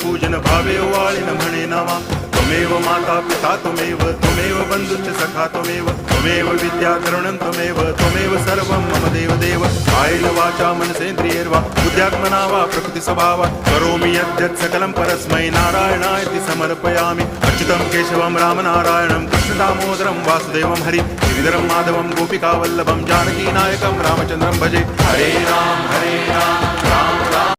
पूजन भावे वाळिन म्हणे नावा त्वमेव माता पिता त्वमेव बंधुश्च सखा त्वमेव विद्या करुणं त्वमेव सर्वं मम देव कायेन वाचा मनसेन्द्रियैर्वा बुद्ध्यात्मना वा प्रकृति स्वभावात् करोमि यद्यत् सकलं परस्मै नारायणायति समर्पयामि अच्युतं केशवं रामनारायणं कृष्णदामोदरं वासुदेवं हरि गिरिधरं माधवं गोपिकावल्लभं जानकीनायकं रामचन्द्रं भजे हरे राम राम राम